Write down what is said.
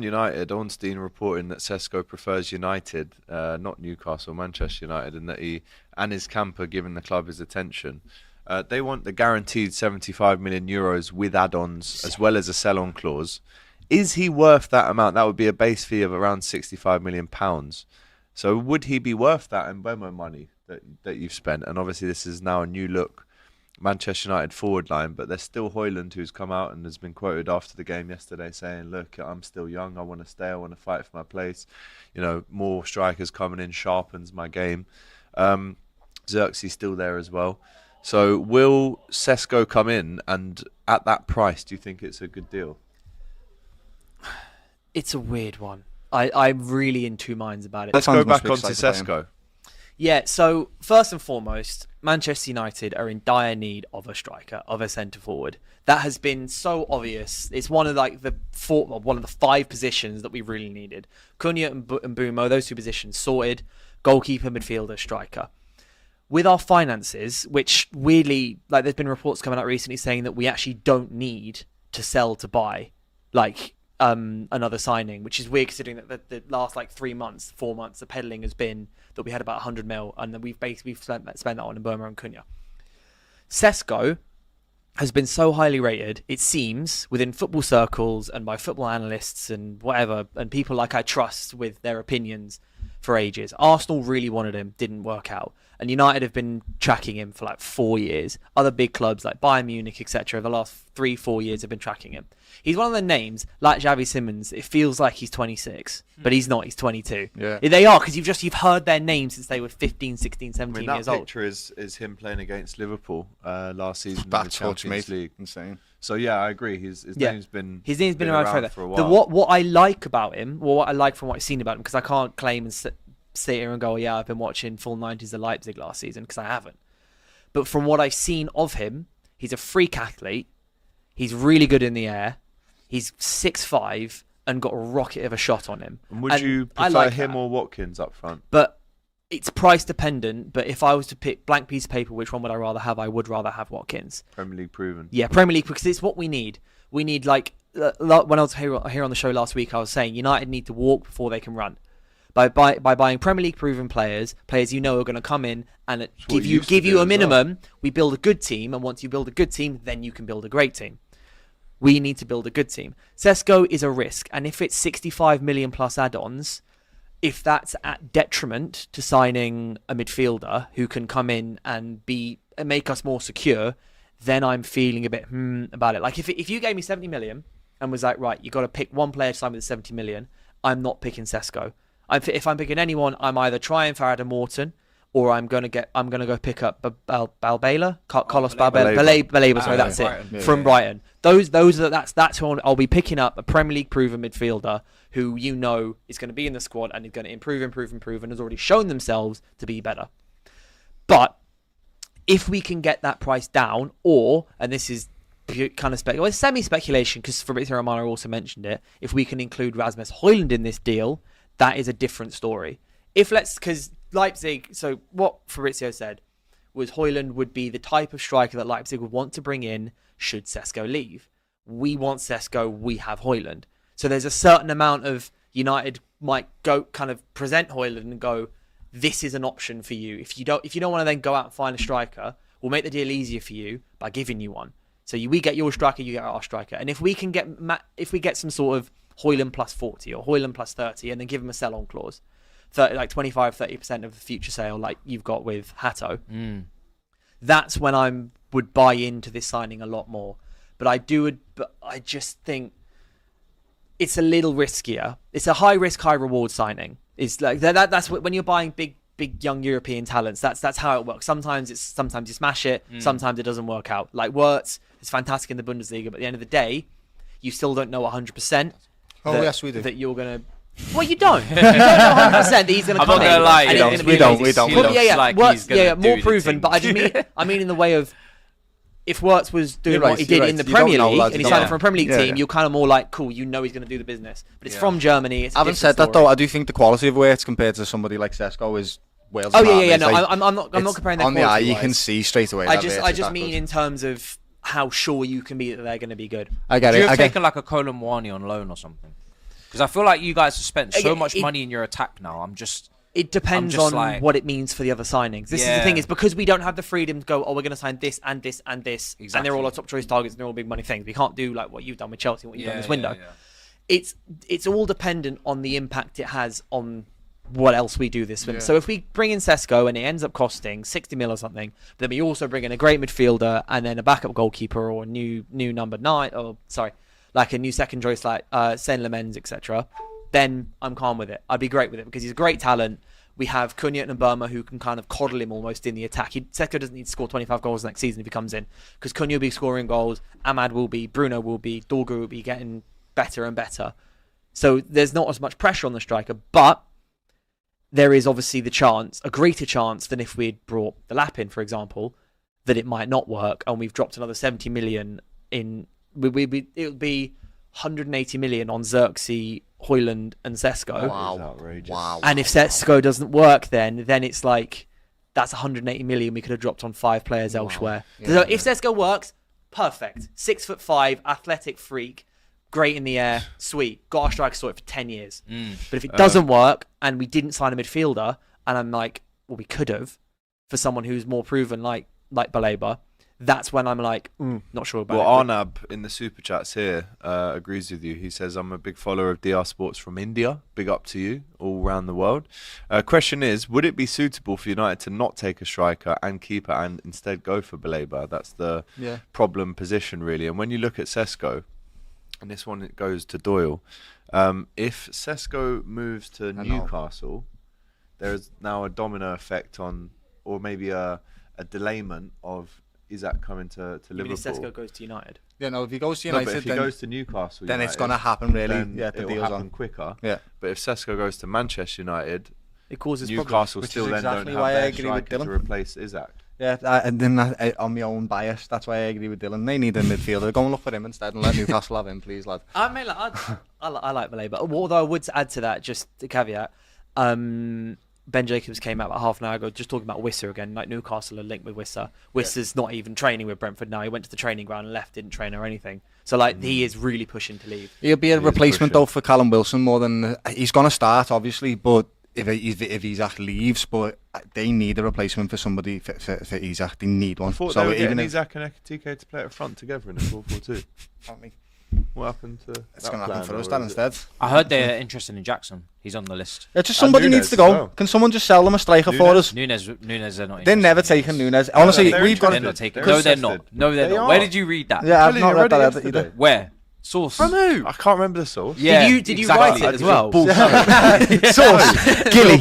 United, Ornstein reporting that Sesko prefers United, not Newcastle, Manchester United, and that he and his camp are giving the club his attention. They want the guaranteed 75 million euros with add-ons as well as a sell-on clause. Is he worth that amount? That would be a base fee of around 65 million pounds. So would he be worth that Mbeumo money that you've spent? And obviously this is now a new look Manchester United forward line, but there's still Højlund, who's come out and has been quoted after the game yesterday saying, look, I'm still young, I want to stay, I want to fight for my place. You know, more strikers coming in sharpens my game. Xerxes still there as well. So will Sesko come in, and at that price, do you think it's a good deal? It's a weird one. I'm really in two minds about it. Let's go back onto Sesko. Yeah, so first and foremost, Manchester United are in dire need of a striker, of a centre forward. That has been so obvious. It's one of the five positions that we really needed. Cunha and Mbeumo, those two positions sorted. Goalkeeper, midfielder, striker. With our finances, which weirdly, like there's been reports coming out recently saying that we actually don't need to sell to buy, like another signing, which is weird considering that the last 4 months, the peddling has been that we had about 100 mil, and then we've spent that on Mbeumo and Cunha. Sesko has been so highly rated, it seems, within football circles and by football analysts and whatever, and people like I trust with their opinions for ages. Arsenal really wanted him, didn't work out. And United have been tracking him for 4 years. Other big clubs like Bayern Munich, etc., the last 3-4 years have been tracking him. He's one of the names, like Xavi Simons, it feels like he's 26, but he's not, he's 22. Yeah. They are, because you've heard their names since they were 15, 16, 17 years old. That picture is him playing against Liverpool last season in the That's Champions League. Insane. So yeah, I agree. His name's been around for a while. What I like about him, or what I like from what I've seen about him, because I can't claim and sit here and go, yeah, I've been watching full 90s of Leipzig last season, because I haven't. But from what I've seen of him, he's a freak athlete. He's really good in the air. He's 6'5" and got a rocket of a shot on him. And would you prefer him or Watkins up front? But it's price dependent. But if I was to pick blank piece of paper, which one would I rather have? I would rather have Watkins. Premier League proven. Yeah, Premier League, because it's what we need. We need, when I was here on the show last week, I was saying United need to walk before they can run. By buying Premier League proven players you know are going to come in and give you a minimum. We build a good team, and once you build a good team, then you can build a great team. We need to build a good team. Sesko is a risk, and if it's 65 million plus add-ons, if that's at detriment to signing a midfielder who can come in and make us more secure, then I'm feeling a bit about it. Like if you gave me 70 million and was like, right, you got to pick one player to sign with 70 million, I'm not picking Sesko. If I'm picking anyone, I'm either trying for Adam Morton, or I'm gonna go pick up Balbela, Carlos Balbela. Sorry, that's it, from Brighton. That's who I'll be picking up, a Premier League proven midfielder who you know is going to be in the squad and is going to improve, and has already shown themselves to be better. But if we can get that price down, and this is kind of it's semi-speculation because Fabrizio Romano also mentioned it, if we can include Rasmus Højlund in this deal, that is a different story. Because Leipzig, so what Fabrizio said was Højlund would be the type of striker that Leipzig would want to bring in should Sesko leave. We want Sesko, we have Højlund. So there's a certain amount of United might go kind of present Højlund and go, this is an option for you. If you don't want to then go out and find a striker, we'll make the deal easier for you by giving you one. So we get your striker, you get our striker. And if we get some sort of Højlund plus 40 or Højlund plus 30 and then give him a sell-on clause, 25-30% of the future sale like you've got with Hato, that's when I would buy into this signing a lot more. But I just think it's a little riskier. It's a high risk, high reward signing. It's like that's when you're buying big young European talents. That's how it works. Sometimes you smash it. Sometimes it doesn't work out. Like Wirtz is fantastic in the Bundesliga, but at the end of the day, you still don't know 100%. Yes, we do. That you're gonna. Well, you don't. You don't know 100% that he's going to come in. I'm not going to lie. We don't. More proven. But I mean in the way of if Wirtz was doing what he did in the Premier League and he signed up for a Premier League team, you're kind of more like, cool, you know he's going to do the business. But it's from Germany. It's having said that, though, I do think the quality of Wirtz compared to somebody like Sesko is Wales. Oh yeah. No, I'm not comparing that. On the eye, you can see straight away. I just mean in terms of how sure you can be that they're going to be good. I get it. Do you have taken like a Colin Wani on loan or something? Because I feel like you guys have spent so Again, much money in your attack now. It depends just on like- what it means for the other signings. This is the thing, is because we don't have the freedom to go, we're going to sign this and this and this, and they're all our top choice targets and they're all big money things. We can't do like what you've done with Chelsea, what you've done this window. It's all dependent on the impact it has on what else we do this window. So if we bring in Sesko and it ends up costing 60 mil or something, then we also bring in a great midfielder and then a backup goalkeeper or a new number 9, or sorry, like a new second choice like Sen Lemens, etc. Then I'm calm with it. I'd be great with it because he's a great talent. We have Cunha and Burma who can kind of coddle him almost in the attack. Sesko doesn't need to score 25 goals next season if he comes in, because Cunha will be scoring goals, Ahmad will be, Bruno will be, Dorgu will be getting better and better. So there's not as much pressure on the striker, but there is obviously the chance, a greater chance than if we'd brought the Lap in, for example, that it might not work and we've dropped another 70 million in. It would be 180 million on Xerxes, Højlund and Sesko. Wow. And if Sesko doesn't work, then it's like that's 180 million we could have dropped on 5 players elsewhere. So if Sesko works, perfect. 6'5", athletic freak, great in the air, sweet. Got our striker sorted for 10 years. But if it doesn't work and we didn't sign a midfielder, and I'm like, well, we could have for someone who's more proven, like Baleba. That's when I'm like, not sure about it. Well, Arnab in the super chats here agrees with you. He says, I'm a big follower of DR Sports from India. Big up to you all around the world. Question is, would it be suitable for United to not take a striker and keeper and instead go for Baleba? That's the problem position, really. And when you look at Sesko, and this one it goes to Doyle, if Sesko moves to Newcastle, there's now a domino effect on, or maybe a delayment of Isak coming to Liverpool. If Sesko goes to United. Yeah, no, if he goes to United, but if he goes to Newcastle, then United, it's going to happen, really. then Yeah, the it will deal's happen on quicker. Yeah. But if Sesko goes to Manchester United, It causes Newcastle Which still is then exactly don't why have I their agree with striker to Dylan. replace Isak. Yeah, and then on my own bias, that's why I agree with Dylan. They need a midfielder. Go and look for him instead and let Newcastle have him, please, lad. I mean, I like Malay, but although I would add to that, just a caveat, Ben Jacobs came out about half an hour ago just talking about Wissa again, like Newcastle are linked with Wissa. Wissa's not even training with Brentford now. He went to the training ground and left, didn't train or anything. So, like, he is really pushing to leave. He'll be a He is replacement, pushing. though, for Callum Wilson more than... he's going to start, obviously, but if Isak leaves, but they need a replacement for somebody, for Isak. They need one. I thought So they were even getting if... Isak and Ekitike to play at front together in a 4-4-2. What happened to It's going to happen plan, for us or then is it- instead. I heard they're interested in Jackson. He's on the list. Yeah, just And somebody Nunes needs to as go. well. Can someone just sell them a striker for us? Nunes are not interested. They're never taking Nunes. Honestly, they're we've got They're to... not taking. They're No, they're interested. not. No, they're They not. are. Where did you read that? Yeah, I've Telling not you, read that read it either. yesterday. Where? Source. From who? I can't remember the source. Yeah. Did you exactly. write it as well? Source. Gilly.